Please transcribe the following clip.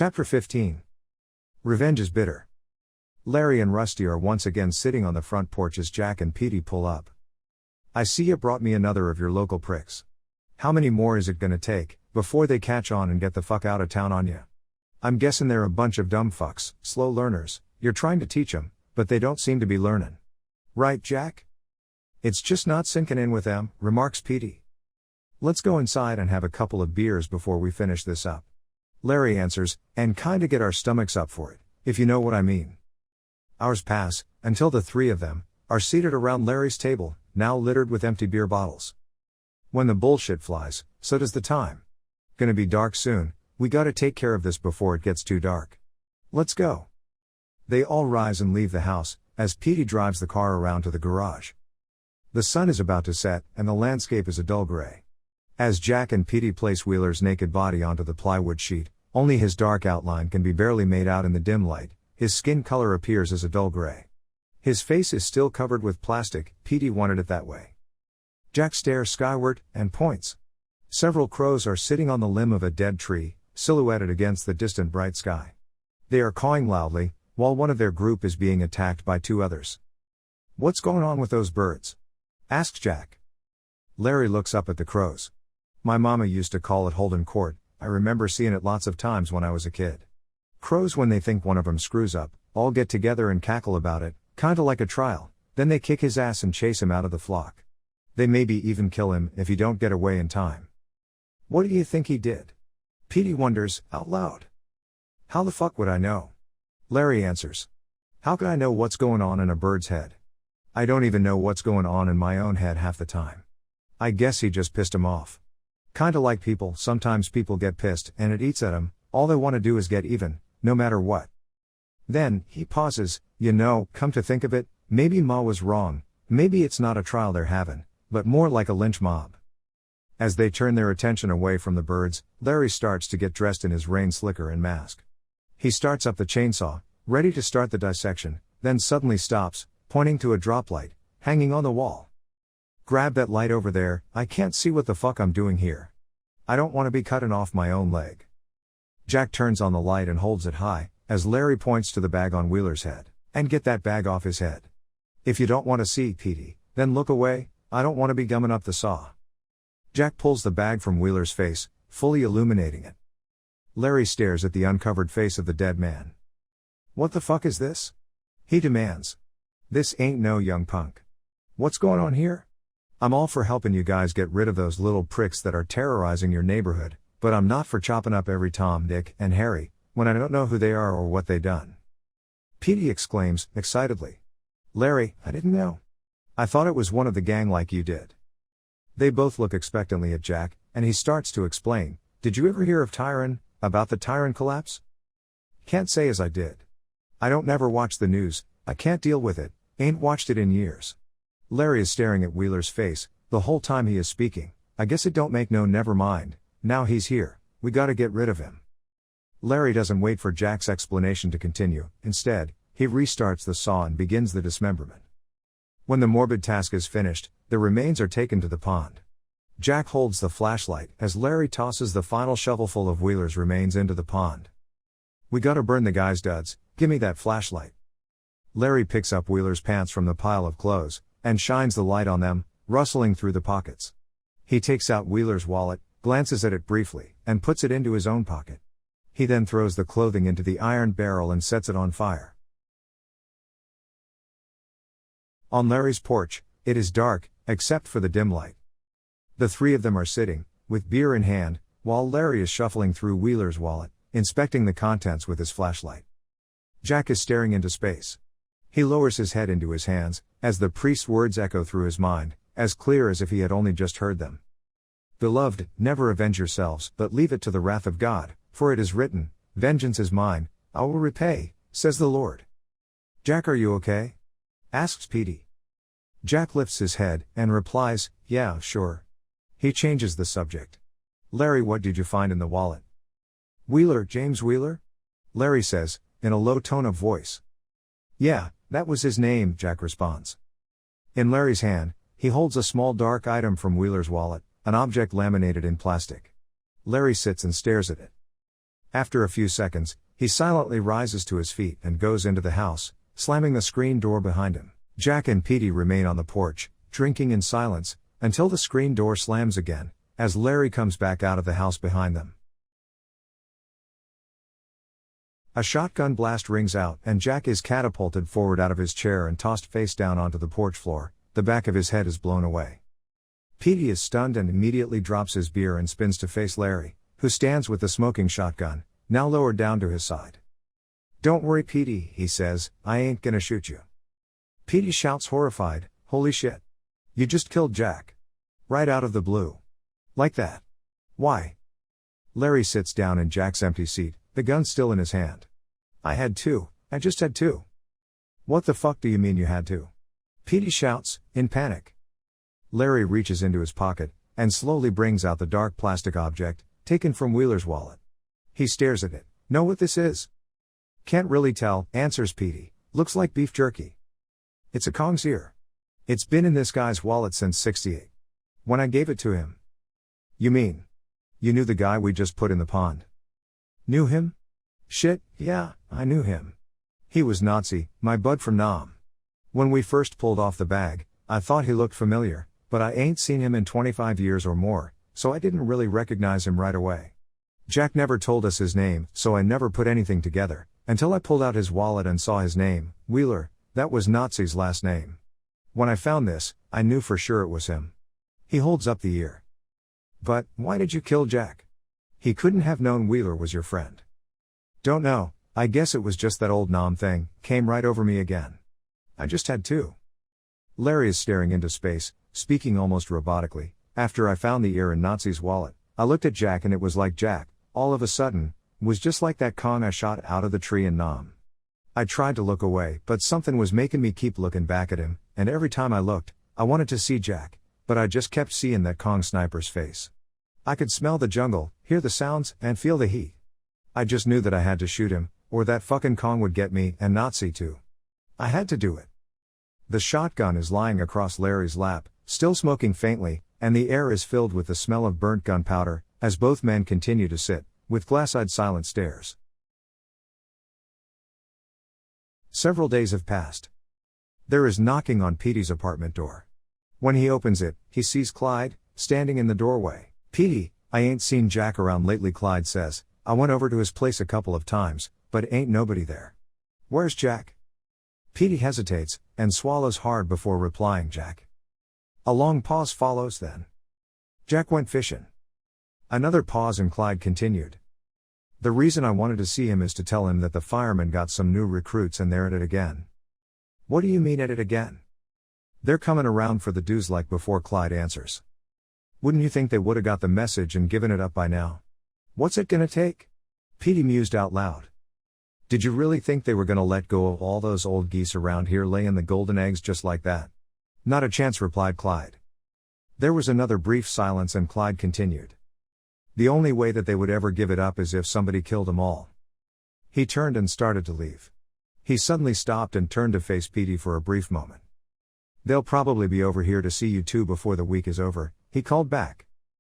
Chapter 15. Revenge is bitter. Larry and Rusty are once again sitting on the front porch as Jack and Petey pull up. "I see you brought me another of your local pricks. How many more is it gonna take, before they catch on and get the fuck out of town on ya? I'm guessing they're a bunch of dumb fucks, slow learners, you're trying to teach them, but they don't seem to be learning. Right, Jack?" "It's just not sinking in with them," remarks Petey. "Let's go inside and have a couple of beers before we finish this up," Larry answers, "and kinda get our stomachs up for it, if you know what I mean." Hours pass, until the three of them are seated around Larry's table, now littered with empty beer bottles. When the bullshit flies, so does the time. "Gonna be dark soon, we gotta take care of this before it gets too dark. Let's go." They all rise and leave the house, as Petey drives the car around to the garage. The sun is about to set, and the landscape is a dull gray. As Jack and Petey place Wheeler's naked body onto the plywood sheet, only his dark outline can be barely made out in the dim light. His skin color appears as a dull gray. His face is still covered with plastic. Petey wanted it that way. Jack stares skyward, and points. Several crows are sitting on the limb of a dead tree, silhouetted against the distant bright sky. They are cawing loudly, while one of their group is being attacked by two others. "What's going on with those birds?" asks Jack. Larry looks up at the crows. "My mama used to call it Holden Court, I remember seeing it lots of times when I was a kid. Crows, when they think one of them screws up, all get together and cackle about it, kinda like a trial, then they kick his ass and chase him out of the flock. They maybe even kill him if he don't get away in time." "What do you think he did?" Petey wonders, out loud. "How the fuck would I know?" Larry answers. "How could I know what's going on in a bird's head? I don't even know what's going on in my own head half the time. I guess he just pissed him off. Kinda like people, sometimes people get pissed and it eats at them, all they want to do is get even, no matter what." Then, he pauses, "Come to think of it, maybe Ma was wrong, maybe it's not a trial they're having, but more like a lynch mob." As they turn their attention away from the birds, Larry starts to get dressed in his rain slicker and mask. He starts up the chainsaw, ready to start the dissection, then suddenly stops, pointing to a drop light, hanging on the wall. "Grab that light over there, I can't see what the fuck I'm doing here. I don't want to be cutting off my own leg." Jack turns on the light and holds it high, as Larry points to the bag on Wheeler's head. "And get that bag off his head. If you don't want to see, Petey, then look away, I don't want to be gumming up the saw." Jack pulls the bag from Wheeler's face, fully illuminating it. Larry stares at the uncovered face of the dead man. "What the fuck is this?" he demands. "This ain't no young punk. What's going on here? I'm all for helping you guys get rid of those little pricks that are terrorizing your neighborhood, but I'm not for chopping up every Tom, Dick, and Harry, when I don't know who they are or what they done." Petey exclaims, excitedly. "Larry, I didn't know. I thought it was one of the gang like you did." They both look expectantly at Jack, and he starts to explain. "Did you ever hear of Tyron, about the Tyron collapse?" "Can't say as I did. I don't never watch the news, I can't deal with it, ain't watched it in years." Larry is staring at Wheeler's face, the whole time he is speaking. "I guess it don't make no never mind, now he's here, we gotta get rid of him." Larry doesn't wait for Jack's explanation to continue, instead, he restarts the saw and begins the dismemberment. When the morbid task is finished, the remains are taken to the pond. Jack holds the flashlight as Larry tosses the final shovelful of Wheeler's remains into the pond. "We gotta burn the guy's duds, gimme that flashlight." Larry picks up Wheeler's pants from the pile of clothes, and shines the light on them, rustling through the pockets. He takes out Wheeler's wallet, glances at it briefly, and puts it into his own pocket. He then throws the clothing into the iron barrel and sets it on fire. On Larry's porch, it is dark, except for the dim light. The three of them are sitting, with beer in hand, while Larry is shuffling through Wheeler's wallet, inspecting the contents with his flashlight. Jack is staring into space. He lowers his head into his hands, as the priest's words echo through his mind, as clear as if he had only just heard them. "Beloved, never avenge yourselves, but leave it to the wrath of God, for it is written, 'Vengeance is mine, I will repay,' says the Lord." "Jack, are you okay?" asks Petey. Jack lifts his head, and replies, "Yeah, sure." He changes the subject. "Larry, what did you find in the wallet?" "Wheeler, James Wheeler?" Larry says, in a low tone of voice. "Yeah, that was his name," Jack responds. In Larry's hand, he holds a small dark item from Wheeler's wallet, an object laminated in plastic. Larry sits and stares at it. After a few seconds, he silently rises to his feet and goes into the house, slamming the screen door behind him. Jack and Petey remain on the porch, drinking in silence, until the screen door slams again, as Larry comes back out of the house behind them. A shotgun blast rings out and Jack is catapulted forward out of his chair and tossed face down onto the porch floor. The back of his head is blown away. Petey is stunned and immediately drops his beer and spins to face Larry, who stands with the smoking shotgun, now lowered down to his side. "Don't worry, Petey," he says, "I ain't gonna shoot you." Petey shouts horrified, "Holy shit. You just killed Jack. Right out of the blue. Like that. Why?" Larry sits down in Jack's empty seat, the gun still in his hand. "I had to, I just had to." "What the fuck do you mean you had to?" Petey shouts, in panic. Larry reaches into his pocket, and slowly brings out the dark plastic object, taken from Wheeler's wallet. He stares at it. "Know what this is?" "Can't really tell," answers Petey. "Looks like beef jerky." "It's a Kong's ear. It's been in this guy's wallet since '68. When I gave it to him." "You mean? You knew the guy we just put in the pond?" "Knew him? Shit, yeah, I knew him. He was Nazi, my bud from Nam. When we first pulled off the bag, I thought he looked familiar, but I ain't seen him in 25 years or more, so I didn't really recognize him right away. Jack never told us his name, so I never put anything together, until I pulled out his wallet and saw his name, Wheeler. That was Nazi's last name. When I found this, I knew for sure it was him." He holds up the ear. "But, why did you kill Jack? He couldn't have known Wheeler was your friend." "Don't know, I guess it was just that old Nam thing, came right over me again. I just had to." Larry is staring into space, speaking almost robotically. "After I found the ear in Nazi's wallet, I looked at Jack and it was like Jack, all of a sudden, was just like that Kong I shot out of the tree in Nam. I tried to look away, but something was making me keep looking back at him, and every time I looked, I wanted to see Jack, but I just kept seeing that Kong sniper's face. I could smell the jungle, hear the sounds, and feel the heat. I just knew that I had to shoot him, or that fucking Kong would get me, and Nazi too. I had to do it." The shotgun is lying across Larry's lap, still smoking faintly, and the air is filled with the smell of burnt gunpowder, as both men continue to sit, with glass-eyed silent stares. Several days have passed. There is knocking on Petey's apartment door. When he opens it, he sees Clyde, standing in the doorway. "Petey, I ain't seen Jack around lately," Clyde says. "I went over to his place a couple of times, but ain't nobody there. Where's Jack?" Petey hesitates, and swallows hard before replying, "Jack." A long pause follows then. "Jack went fishing." Another pause and Clyde continued. "The reason I wanted to see him is to tell him that the firemen got some new recruits and they're at it again." "What do you mean at it again?" "They're coming around for the dues like before," Clyde answers. "Wouldn't you think they would've got the message and given it up by now? What's it gonna take?" Petey mused out loud. "Did you really think they were gonna let go of all those old geese around here laying the golden eggs just like that?" "Not a chance," replied Clyde. There was another brief silence and Clyde continued. "The only way that they would ever give it up is if somebody killed them all." He turned and started to leave. He suddenly stopped and turned to face Petey for a brief moment. "They'll probably be over here to see you too before the week is over," he called back.